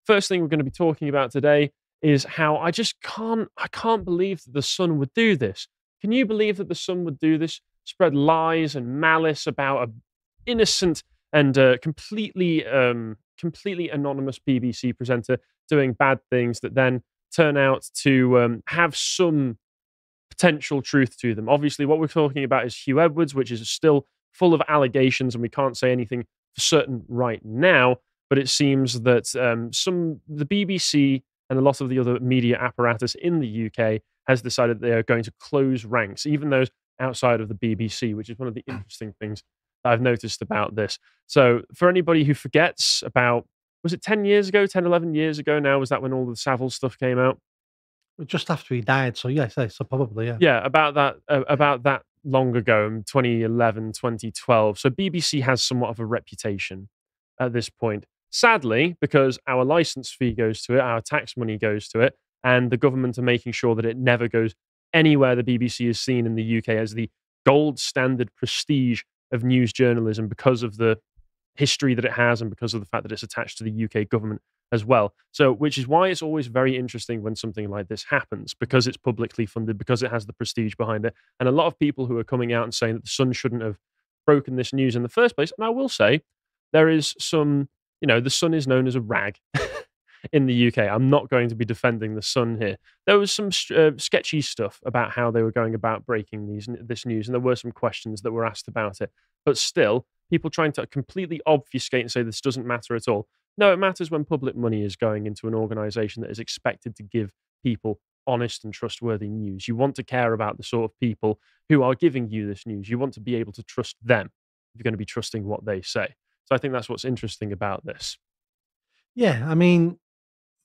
first thing we're going to be talking about today is how I can't believe that the Sun would do this. Can you believe that the Sun would do this? Spread lies and malice about a innocent and completely anonymous BBC presenter doing bad things that then turn out to have some potential truth to them. Obviously, what we're talking about is Hugh Edwards, which is still full of allegations, and we can't say anything for certain right now. But it seems that the BBC and a lot of the other media apparatus in the UK has decided they are going to close ranks, even those outside of the BBC, which is one of the interesting things that I've noticed about this. So for anybody who forgets about, was it 10 years ago, 10, 11 years ago now, was that when all the Savile stuff came out? Just after he died, so yeah, so probably, yeah. Yeah, about that long ago, in 2011, 2012. So BBC has somewhat of a reputation at this point. Sadly, because our license fee goes to it, our tax money goes to it, and the government are making sure that it never goes anywhere the BBC is seen in the UK as the gold standard prestige of news journalism because of the history that it has and because of the fact that it's attached to the UK government as well. So, which is why it's always very interesting when something like this happens, because it's publicly funded, because it has the prestige behind it. And a lot of people who are coming out and saying that the Sun shouldn't have broken this news in the first place. And I will say, there is some, the Sun is known as a rag in the UK. I'm not going to be defending the Sun here. There was some sketchy stuff about how they were going about breaking this news, and there were some questions that were asked about it. But still, people trying to completely obfuscate and say this doesn't matter at all. No, it matters when public money is going into an organization that is expected to give people honest and trustworthy news. You want to care about the sort of people who are giving you this news. You want to be able to trust them if you're going to be trusting what they say. So I think that's what's interesting about this. Yeah, I mean,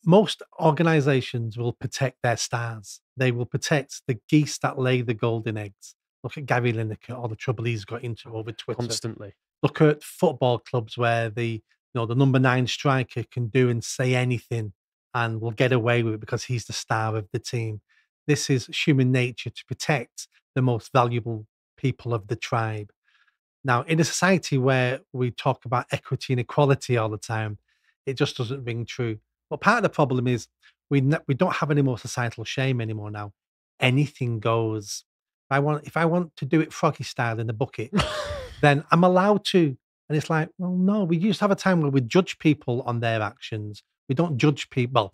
most organizations will protect their stars. They will protect the geese that lay the golden eggs. Look at Gary Lineker, all the trouble he's got into over Twitter. Constantly. Look at football clubs where the number 9 striker can do and say anything and will get away with it because he's the star of the team. This is human nature to protect the most valuable people of the tribe. Now, in a society where we talk about equity and equality all the time, it just doesn't ring true. But part of the problem is we don't have any more societal shame anymore now. Anything goes. If I want to do it froggy style in the bucket, then I'm allowed to. And it's like, well, no, we used to have a time where we judge people on their actions. We don't judge people. Well,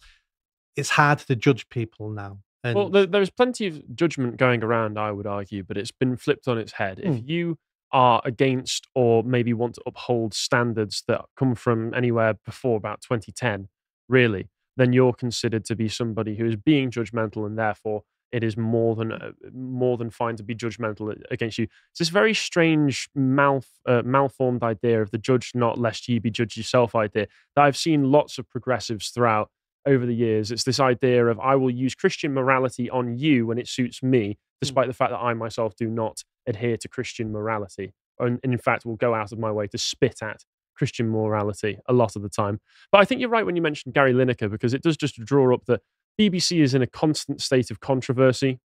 it's hard to judge people now. And well, there's plenty of judgment going around, I would argue, but it's been flipped on its head. If you are against or maybe want to uphold standards that come from anywhere before about 2010, really, then you're considered to be somebody who is being judgmental, and therefore it is more than fine to be judgmental against you. It's this very strange malformed idea of the judge not lest ye be judged yourself idea that I've seen lots of progressives throughout over the years. It's this idea of I will use Christian morality on you when it suits me, despite the fact that I myself do not adhere to Christian morality, and in fact will go out of my way to spit at Christian morality a lot of the time. But I think you're right when you mentioned Gary Lineker, because it does just draw up that BBC is in a constant state of controversy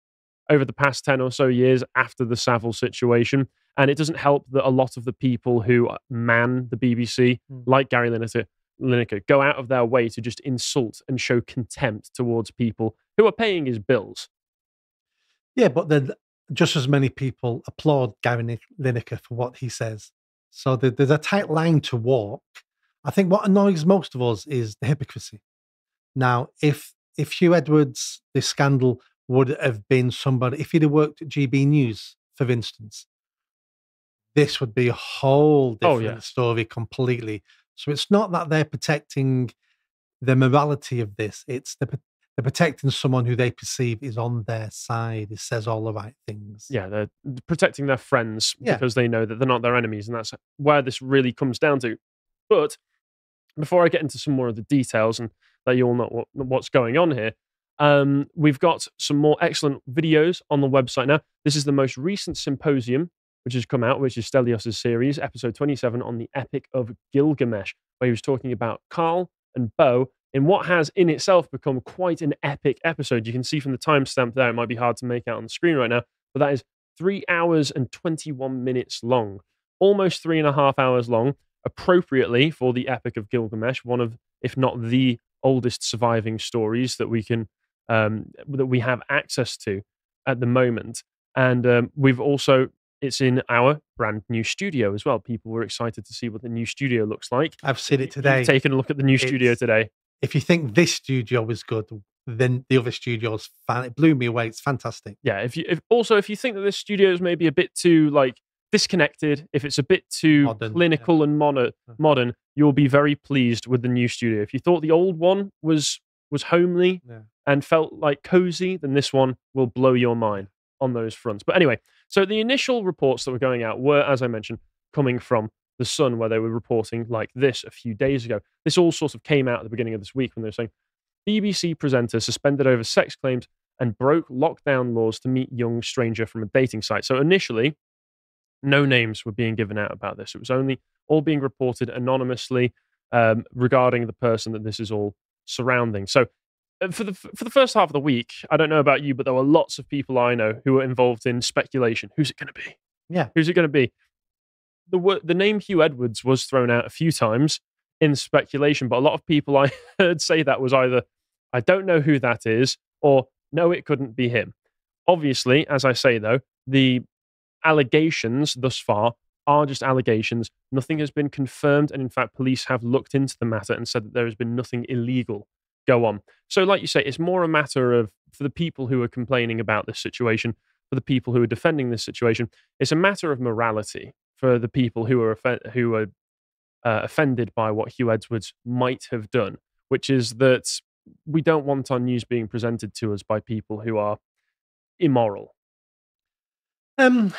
over the past 10 or so years after the Savile situation. And it doesn't help that a lot of the people who man the BBC, like Gary Lineker, go out of their way to just insult and show contempt towards people who are paying his bills. Yeah, but then just as many people applaud Gary Lineker for what he says. So there's a tight line to walk. I think what annoys most of us is the hypocrisy. Now, if Hugh Edwards, this scandal would have been somebody, if he'd have worked at GB News, for instance, this would be a whole different story completely. So it's not that they're protecting the morality of this. It's they're protecting someone who they perceive is on their side, who says all the right things. Yeah, they're protecting their friends because they know that they're not their enemies, and that's where this really comes down to. But before I get into some more of the details and let you all know what's going on here, we've got some more excellent videos on the website now. This is the most recent symposium which has come out, which is Stelios' series, episode 27 on the Epic of Gilgamesh, where he was talking about Carl and Bo in what has in itself become quite an epic episode. You can see from the timestamp there, it might be hard to make out on the screen right now, but that is 3 hours and 21 minutes long, almost 3.5 hours long, appropriately for the Epic of Gilgamesh, one of, if not the oldest surviving stories that we can that we have access to at the moment. And we've also it's in our brand new studio as well. People were excited to see what the new studio looks like. I've seen it You've today. taken a look at the new studio It's today. If you think this studio was good, then the other studio's it blew me away. It's fantastic. Yeah, if you think that this studio is maybe a bit too like disconnected, if it's a bit too Modern, yeah. clinical and modern, you'll be very pleased with the new studio. If you thought the old one was homely Yeah. and felt like cozy, then this one will blow your mind on those fronts. But anyway, so the initial reports that were going out were, as I mentioned, coming from The Sun, where they were reporting like this a few days ago. This all sort of came out at the beginning of this week when they were saying BBC presenter suspended over sex claims and broke lockdown laws to meet young stranger from a dating site. So initially, no names were being given out about this. It was only all being reported anonymously regarding the person that this is all surrounding. So for the first half of the week, I don't know about you, but there were lots of people I know who were involved in speculation. Who's it going to be? Yeah. Who's it going to be? The name Hugh Edwards was thrown out a few times in speculation, but a lot of people I heard say that was either, I don't know who that is, or no, it couldn't be him. Obviously, as I say though, the allegations thus far are just allegations. Nothing has been confirmed, and in fact, police have looked into the matter and said that there has been nothing illegal go on. So like you say, it's more a matter of, for the people who are complaining about this situation, for the people who are defending this situation, it's a matter of morality for the people who are offended by what Hugh Edwards might have done, which is that we don't want our news being presented to us by people who are immoral. It's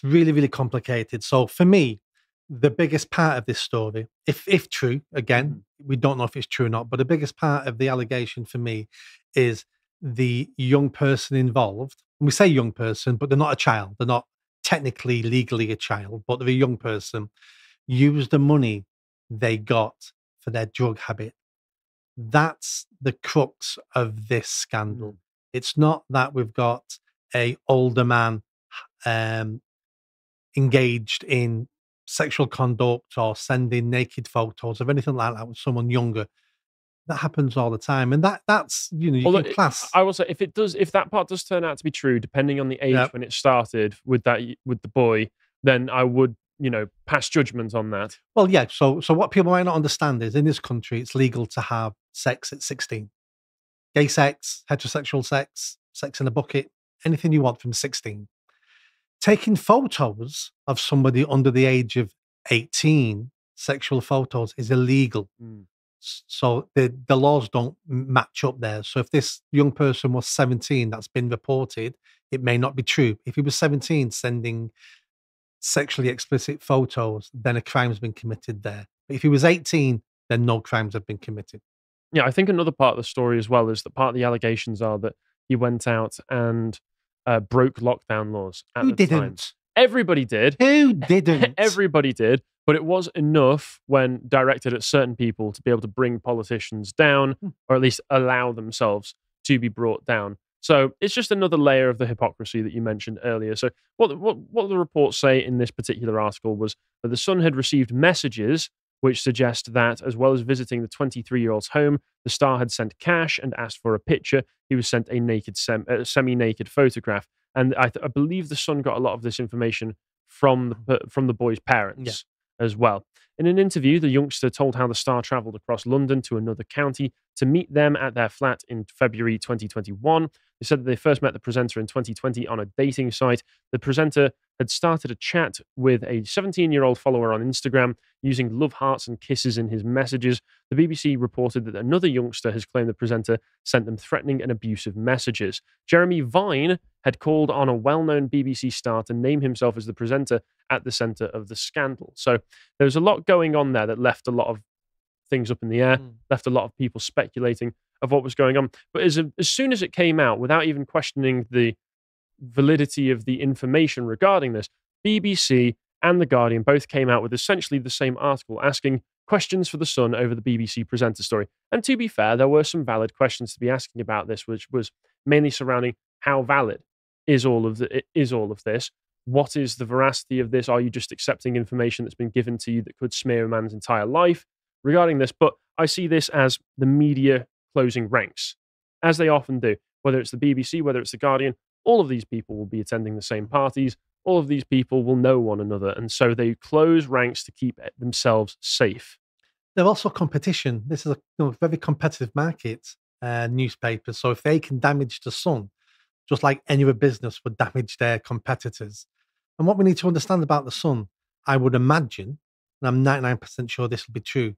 really, really complicated. So for me, the biggest part of this story, if true, again, we don't know if it's true or not, but the biggest part of the allegation for me is the young person involved. And we say young person, but they're not a child. They're not technically, legally a child, but they're a young person. Use the money they got for their drug habit. That's the crux of this scandal. It's not that we've got a older man engaged in sexual conduct or sending naked photos of anything like that with someone younger. That happens all the time, and that's you can class. I will say if that part does turn out to be true, depending on the age when it started with the boy, then I would pass judgment on that. Well, yeah. So what people might not understand is in this country, it's legal to have sex at 16. Gay sex, heterosexual sex, sex in a bucket, anything you want from 16. Taking photos of somebody under the age of 18, sexual photos, is illegal. So the laws don't match up there. So if this young person was 17, that's been reported, it may not be true. If he was 17 sending sexually explicit photos, then a crime's been committed there. But if he was 18, then no crimes have been committed. Yeah, I think another part of the story as well is that part of the allegations are that he went out and broke lockdown laws at the time. Everybody did. Who didn't? Everybody did. But it was enough when directed at certain people to be able to bring politicians down, or at least allow themselves to be brought down. So it's just another layer of the hypocrisy that you mentioned earlier. So what the reports say in this particular article was that the Sun had received messages which suggest that, as well as visiting the 23-year-old's home, the star had sent cash and asked for a picture. He was sent a naked, semi-naked photograph. And I believe the Sun got a lot of this information from the boy's parents as well. In an interview, the youngster told how the star travelled across London to another county to meet them at their flat in February 2021. They said that they first met the presenter in 2020 on a dating site. The presenter had started a chat with a 17-year-old follower on Instagram using love hearts and kisses in his messages. The BBC reported that another youngster has claimed the presenter sent them threatening and abusive messages. Jeremy Vine had called on a well-known BBC star to name himself as the presenter at the centre of the scandal. So there's a lot going on there that left a lot of things up in the air, left a lot of people speculating of what was going on. But as soon as it came out, without even questioning the validity of the information regarding this, BBC and The Guardian both came out with essentially the same article asking questions for The Sun over the BBC presenter story. And to be fair, there were some valid questions to be asking about this, which was mainly surrounding how valid is all of this? What is the veracity of this? Are you just accepting information that's been given to you that could smear a man's entire life regarding this? But I see this as the media closing ranks, as they often do. Whether it's the BBC, whether it's the Guardian, all of these people will be attending the same parties. All of these people will know one another, and so they close ranks to keep themselves safe. They're also competition. This is a very competitive market, newspapers. So if they can damage the Sun, just like any other business would damage their competitors. And what we need to understand about the Sun, I would imagine, and I'm 99% sure this will be true,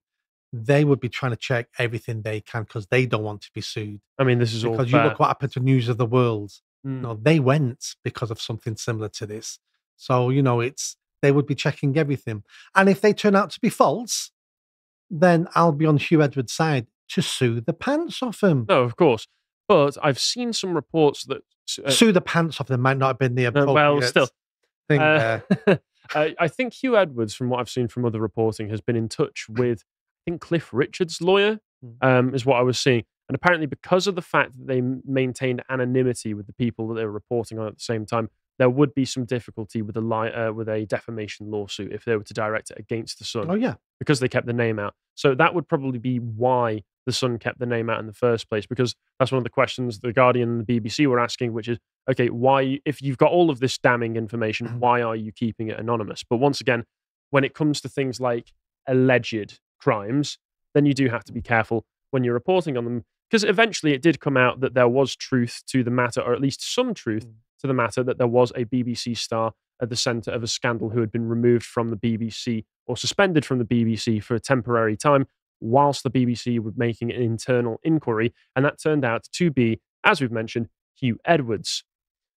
they would be trying to check everything they can because they don't want to be sued. I mean, this is all Because fair. you look what happened to News of the World. Mm. They went because of something similar to this. So, they would be checking everything. And if they turn out to be false, then I'll be on Hugh Edwards' side to sue the pants off him. No, of course. But I've seen some reports that... sue the pants off them might not have been the appropriate well, still. thing there. I think Hugh Edwards, from what I've seen from other reporting, has been in touch with, I think, Cliff Richard's lawyer, is what I was seeing. And apparently because of the fact that they maintained anonymity with the people that they were reporting on at the same time, there would be some difficulty with a defamation lawsuit if they were to direct it against the Sun. Oh, yeah. Because they kept the name out. So that would probably be why the Sun kept the name out in the first place, because that's one of the questions the Guardian and the BBC were asking, which is, okay, why, if you've got all of this damning information, why are you keeping it anonymous? But once again, when it comes to things like alleged crimes, then you do have to be careful when you're reporting on them, because eventually it did come out that there was truth to the matter, or at least some truth to the matter, that there was a BBC star at the centre of a scandal who had been removed from the BBC or suspended from the BBC for a temporary time whilst the BBC were making an internal inquiry. And that turned out to be, as we've mentioned, Hugh Edwards.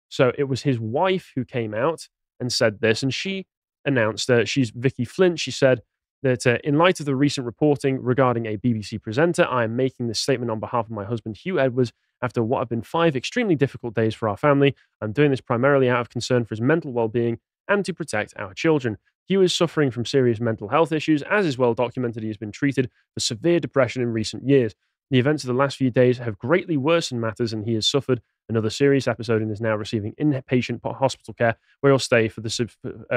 So it was his wife who came out and said this, and she announced that she's Vicky Flint. She said that in light of the recent reporting regarding a BBC presenter, I am making this statement on behalf of my husband, Hugh Edwards, after what have been 5 extremely difficult days for our family. I'm doing this primarily out of concern for his mental well-being and to protect our children. Hugh is suffering from serious mental health issues. As is well documented, he has been treated for severe depression in recent years. The events of the last few days have greatly worsened matters, and he has suffered another serious episode and is now receiving inpatient hospital care where he'll stay for the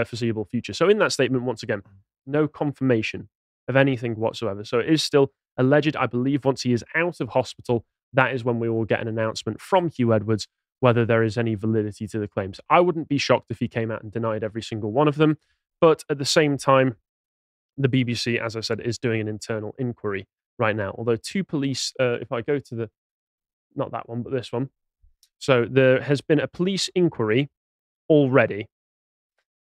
foreseeable future. So in that statement, once again, no confirmation of anything whatsoever. So it is still alleged. I believe once he is out of hospital, that is when we will get an announcement from Hugh Edwards whether there is any validity to the claims. I wouldn't be shocked if he came out and denied every single one of them. But at the same time, the BBC, as I said, is doing an internal inquiry right now. Although 2 police, if I go to not that one, but this one. So there has been a police inquiry already.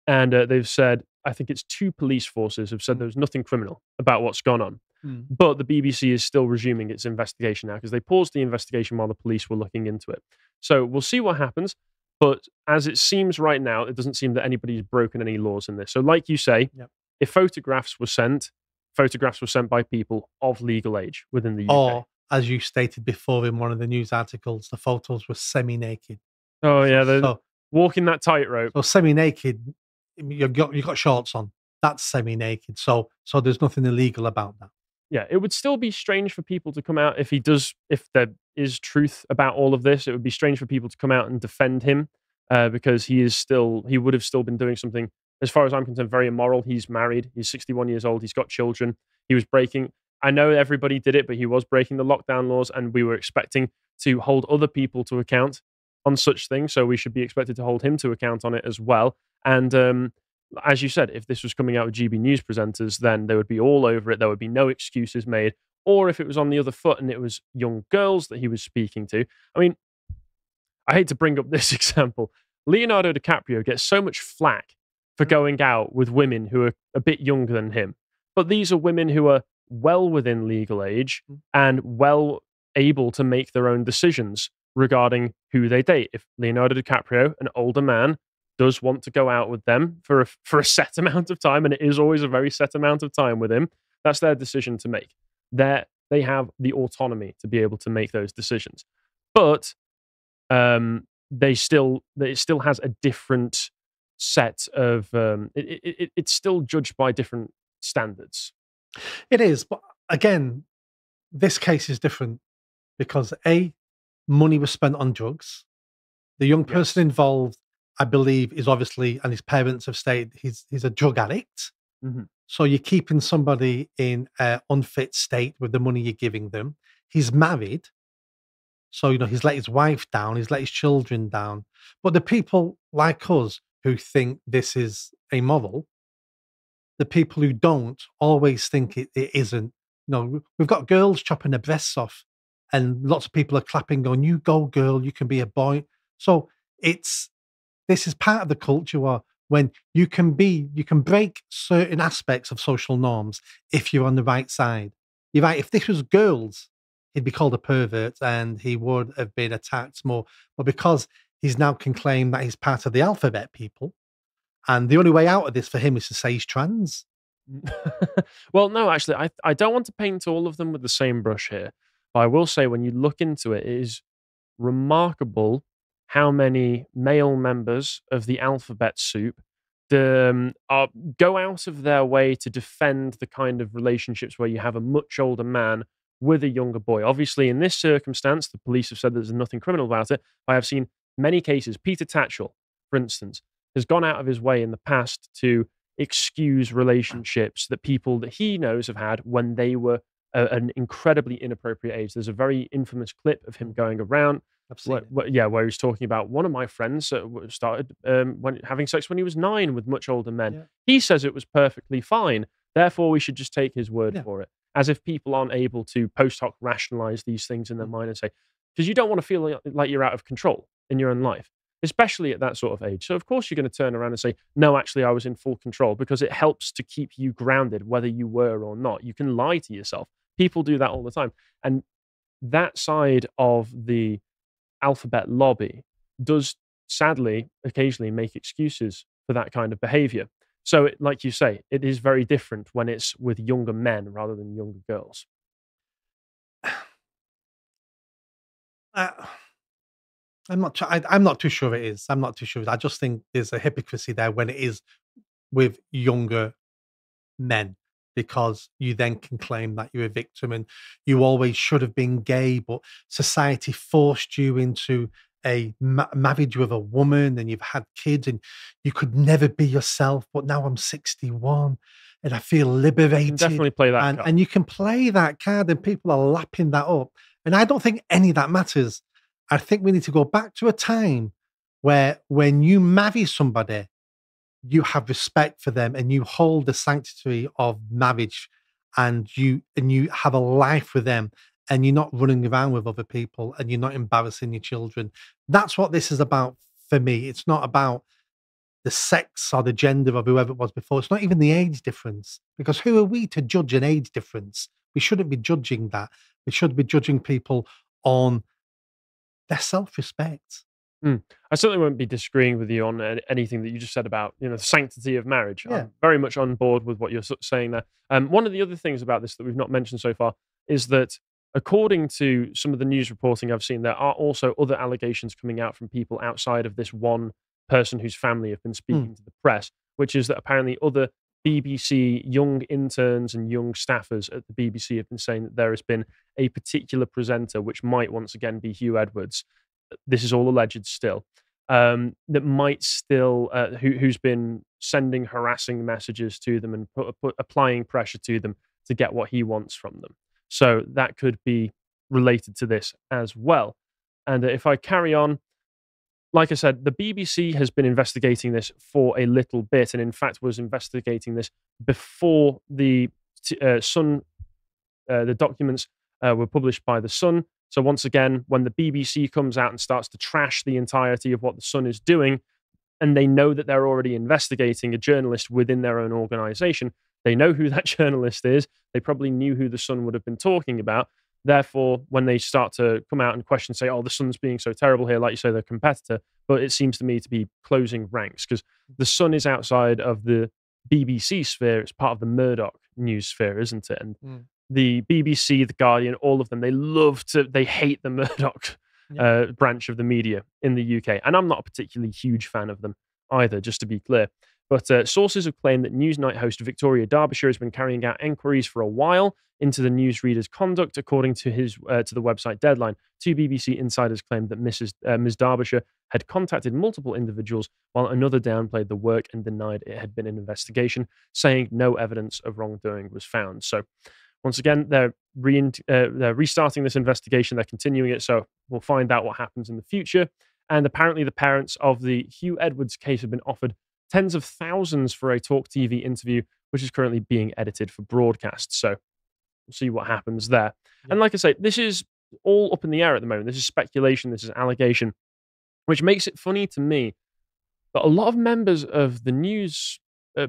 And they've said, I think it's 2 police forces have said there's nothing criminal about what's gone on. But the BBC is still resuming its investigation now because they paused the investigation while the police were looking into it. So we'll see what happens. But as it seems right now, it doesn't seem that anybody's broken any laws in this. So like you say, if photographs were sent by people of legal age within the UK. Or, as you stated before in one of the news articles, the photos were semi-naked. Oh, yeah. So, walking that tightrope. So semi-naked, you've got shorts on. That's semi-naked. So there's nothing illegal about that. Yeah, it would still be strange for people to come out if there is truth about all of this. It would be strange for people to come out and defend him because he would have still been doing something, as far as I'm concerned, very immoral. He's married. He's 61 years old. He's got children. He was breaking. I know everybody did it, but he was breaking the lockdown laws, and we were expecting to hold other people to account on such things. So we should be expected to hold him to account on it as well. And as you said, if this was coming out with GB News presenters, then they would be all over it. There would be no excuses made. Or if it was on the other foot and it was young girls that he was speaking to. I mean, I hate to bring up this example. Leonardo DiCaprio gets so much flack for going out with women who are a bit younger than him. But these are women who are well within legal age and well able to make their own decisions regarding who they date. If Leonardo DiCaprio, an older man, does want to go out with them for a set amount of time, and it is always a very set amount of time with him, that's their decision to make. They have the autonomy to be able to make those decisions. But it still has a different set of... it's still judged by different standards. It is, but again, this case is different because money was spent on drugs. The young person involved, I believe, is obviously, and his parents have stated he's a drug addict. So you're keeping somebody in an unfit state with the money you're giving them. He's married, so he's let his wife down, he's let his children down. But the people like us who think this is amoral, the people who don't always think it isn't. We've got girls chopping their breasts off, and lots of people are clapping, going, "You go, girl, you can be a boy." So it's this is part of the culture where when you can break certain aspects of social norms if you're on the right side. You're right. If this was girls, he'd be called a pervert and he would have been attacked more. But because he's now can claim that he's part of the alphabet people, and the only way out of this for him is to say he's trans. Well, no, actually, I don't want to paint all of them with the same brush here. But I will say, when you look into it, it is remarkable how many male members of the alphabet soup go out of their way to defend the kind of relationships where you have a much older man with a younger boy. Obviously, in this circumstance, the police have said there's nothing criminal about it. I have seen many cases. Peter Tatchell, for instance, has gone out of his way in the past to excuse relationships that people that he knows have had when they were an incredibly inappropriate age. There's a very infamous clip of him going around where he's talking about one of my friends started having sex when he was 9 with much older men. Yeah. He says it was perfectly fine. Therefore, we should just take his word for it. As if people aren't able to post hoc rationalize these things in their mind and say, because you don't want to feel like you're out of control in your own life, especially at that sort of age. So, of course, you're going to turn around and say, no, actually, I was in full control, because it helps to keep you grounded, whether you were or not. You can lie to yourself. People do that all the time. And that side of the alphabet lobby does sadly occasionally make excuses for that kind of behavior. So, like you say, it is very different when it's with younger men rather than younger girls. I'm not too sure it is. I'm not too sure. I just think there's a hypocrisy there when it is with younger men, because you then can claim that you're a victim and you always should have been gay, but society forced you into a marriage with a woman and you've had kids and you could never be yourself. But now I'm 61 and I feel liberated. You can definitely play that card. And you can play that card and people are lapping that up. And I don't think any of that matters. I think we need to go back to a time where when you marry somebody, you have respect for them and you hold the sanctity of marriage, and you have a life with them, and you're not running around with other people and you're not embarrassing your children. That's what this is about for me. It's not about the sex or the gender of whoever it was before. It's not even the age difference, because who are we to judge an age difference? We shouldn't be judging that. We should be judging people on their self-respect. I certainly won't be disagreeing with you on anything that you just said about the sanctity of marriage. Yeah. I'm very much on board with what you're saying there. One of the other things about this that we've not mentioned so far is that, according to some of the news reporting I've seen, there are also other allegations coming out from people outside of this one person whose family have been speaking to the press, which is that apparently other BBC young interns and young staffers at the BBC have been saying that there has been a particular presenter, which might once again be Hugh Edwards. This is all alleged still, that might still, who's been sending harassing messages to them and applying pressure to them to get what he wants from them. So that could be related to this as well. And if I carry on, like I said, the BBC has been investigating this for a little bit, and in fact was investigating this before the Sun, the documents were published by the Sun. So once again, when the BBC comes out and starts to trash the entirety of what the Sun is doing, and they know that they're already investigating a journalist within their own organization, they know who that journalist is. They probably knew who the Sun would have been talking about. Therefore, when they start to come out and question, say, oh, the Sun's being so terrible here, like you say, their competitor, but it seems to me to be closing ranks, because the Sun is outside of the BBC sphere. It's part of the Murdoch news sphere, isn't it? And the BBC, the Guardian, all of them, they hate the Murdoch branch of the media in the UK. And I'm not a particularly huge fan of them either, just to be clear. But sources have claimed that Newsnight host Victoria Derbyshire has been carrying out enquiries for a while into the newsreader's conduct, according to to the website Deadline. Two BBC insiders claimed that Ms. Derbyshire had contacted multiple individuals, while another downplayed the work and denied it had been an investigation, saying no evidence of wrongdoing was found. So, once again, they're restarting this investigation. They're continuing it, so we'll find out what happens in the future. And apparently, the parents of the Hugh Edwards case have been offered tens of thousands for a Talk TV interview, which is currently being edited for broadcast. So we'll see what happens there. Yeah. And like I say, this is all up in the air at the moment. This is speculation. This is allegation, which makes it funny to me that a lot of members of the news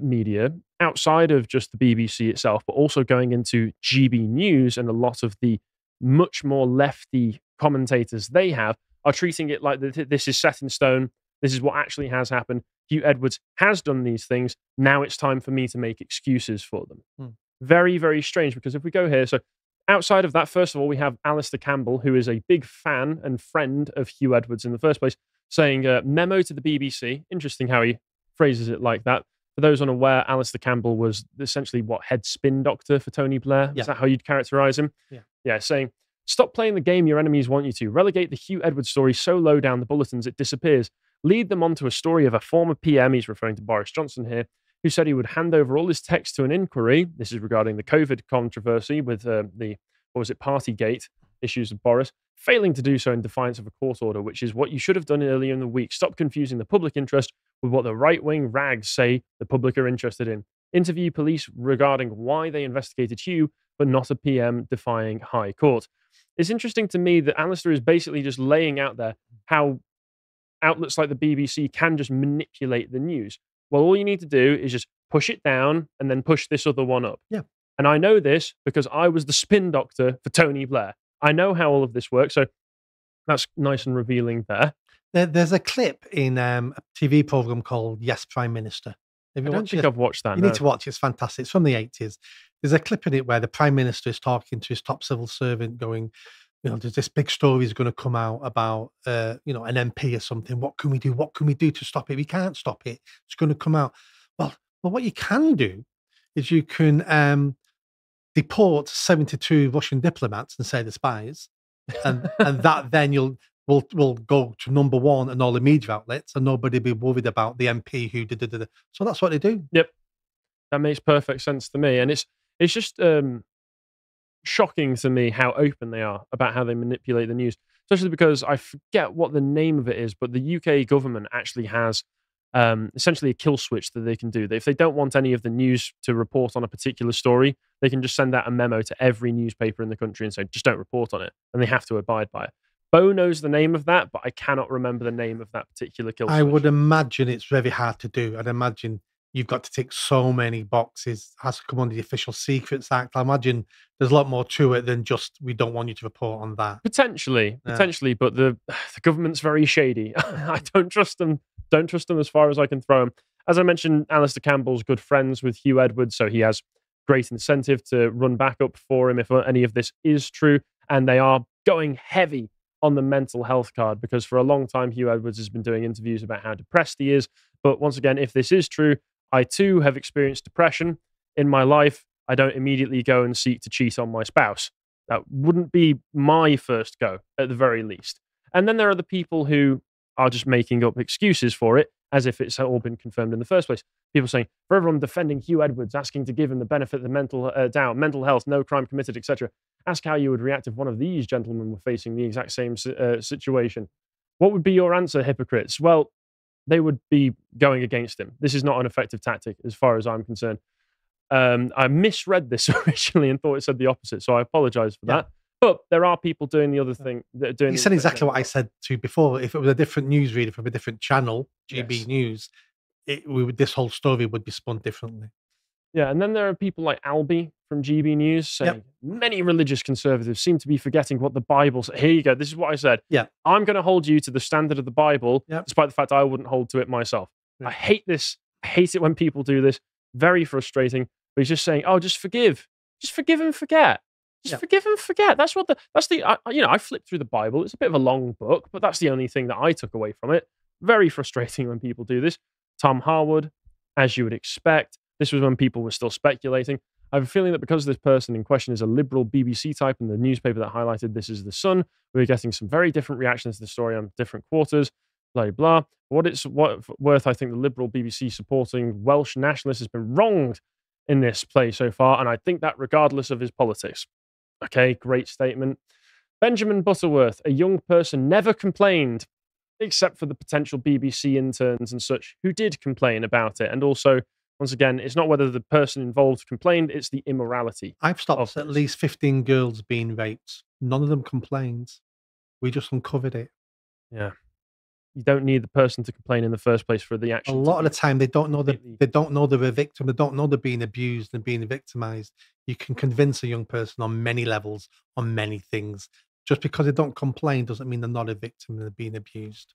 media, outside of just the BBC itself, but also going into GB News and a lot of the much more lefty commentators they have, are treating it like this is set in stone. This is what actually has happened. Hugh Edwards has done these things. Now it's time for me to make excuses for them. Very, very strange, because if we go here, so outside of that, first of all, we have Alistair Campbell, who is a big fan and friend of Hugh Edwards in the first place, saying, memo to the BBC. Interesting how he phrases it like that. For those unaware, Alistair Campbell was essentially head spin doctor for Tony Blair. Yeah. Is that how you'd characterize him? Yeah, saying, stop playing the game your enemies want you to. Relegate the Hugh Edwards story so low down the bulletins it disappears. Lead them onto a story of a former PM, he's referring to Boris Johnson here, who said he would hand over all his text to an inquiry. This is regarding the COVID controversy with Partygate issues with Boris, failing to do so in defiance of a court order, which is what you should have done earlier in the week. Stop confusing the public interest with what the right-wing rags say the public are interested in. Interview police regarding why they investigated Hugh, but not a PM defying High Court. It's interesting to me that Alistair is basically just laying out there how outlets like the BBC can just manipulate the news. Well, all you need to do is just push it down and then push this other one up. Yeah. And I know this because I was the spin doctor for Tony Blair. I know how all of this works. So that's nice and revealing there. There's a clip in a TV program called Yes, Prime Minister. I don't think I've watched that. You need to watch it. It's fantastic. It's from the 80s. There's a clip in it where the Prime Minister is talking to his top civil servant going, there's this big story is going to come out about, an MP or something. What can we do? What can we do to stop it? We can't stop it. It's going to come out. Well, what you can do is you can deport 72 Russian diplomats and say they're spies. And that then will go to number one and all the media outlets, and nobody be worried about the MP who did. So that's what they do. Yep. That makes perfect sense to me. And it's just shocking to me how open they are about how they manipulate the news, especially because I forget what the name of it is, but the UK government actually has essentially a kill switch that they can do. If they don't want any of the news to report on a particular story, they can just send out a memo to every newspaper in the country and say, just don't report on it. And they have to abide by it. Bo knows the name of that, but I cannot remember the name of that particular kill switch. I would imagine it's very hard to do. I'd imagine you've got to tick so many boxes. It has to come under the Official Secrets Act. I imagine there's a lot more to it than just, we don't want you to report on that. Potentially, but the government's very shady. I don't trust them. Don't trust them as far as I can throw them. As I mentioned, Alistair Campbell's good friends with Hugh Edwards, so he has great incentive to run back up for him if any of this is true. And they are going heavy on the mental health card, because for a long time, Hugh Edwards has been doing interviews about how depressed he is. But once again, if this is true, I too have experienced depression in my life. I don't immediately go and seek to cheat on my spouse. That wouldn't be my first go, at the very least. And then there are the people who are just making up excuses for it, as if it's all been confirmed in the first place. People saying, for everyone defending Hugh Edwards, asking to give him the benefit of the mental health, no crime committed, etc. Ask how you would react if one of these gentlemen were facing the exact same situation. What would be your answer, hypocrites? Well, they would be going against him. This is not an effective tactic, as far as I'm concerned. I misread this originally and thought it said the opposite, so I apologize for that. But there are people doing the other thing. You said exactly what I said to you before. If it was a different newsreader from a different channel, GB News, this whole story would be spun differently. Yeah, and then there are people like Albie from GB News saying many religious conservatives seem to be forgetting what the Bible says. Here you go. This is what I said. Yeah. I'm going to hold you to the standard of the Bible, despite the fact I wouldn't hold to it myself. I hate this. I hate it when people do this. Very frustrating. But he's just saying, oh, just forgive. Just forgive and forget. Just forgive and forget. That's I flipped through the Bible. It's a bit of a long book, but that's the only thing that I took away from it. Very frustrating when people do this. Tom Harwood, as you would expect. This was when people were still speculating. I have a feeling that because this person in question is a liberal BBC type and the newspaper that highlighted this is The Sun, we're getting some very different reactions to the story on different quarters, blah, blah. What it's worth, I think the liberal BBC supporting Welsh nationalists has been wronged in this play so far, and I think that regardless of his politics. Okay, great statement. Benjamin Butterworth, a young person, never complained, except for the potential BBC interns and such who did complain about it. And also, once again, it's not whether the person involved complained, it's the immorality. I've stopped at least 15 girls being raped. None of them complained. We just uncovered it. Yeah. You don't need the person to complain in the first place for the action. A lot of the time, they don't know they're a victim. They don't know they're being abused and being victimized. You can convince a young person on many levels, on many things. Just because they don't complain doesn't mean they're not a victim and they're being abused.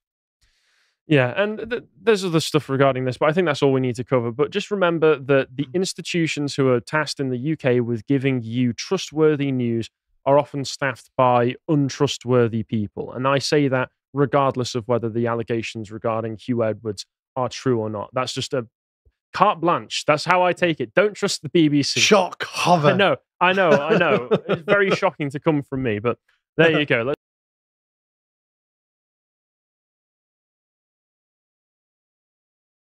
Yeah, and there's other stuff regarding this, but I think that's all we need to cover. But just remember that the institutions who are tasked in the UK with giving you trustworthy news are often staffed by untrustworthy people. And I say that regardless of whether the allegations regarding Hugh Edwards are true or not. That's just a carte blanche. That's how I take it. Don't trust the BBC. Shock, hover. I know. It's very shocking to come from me, but there you go.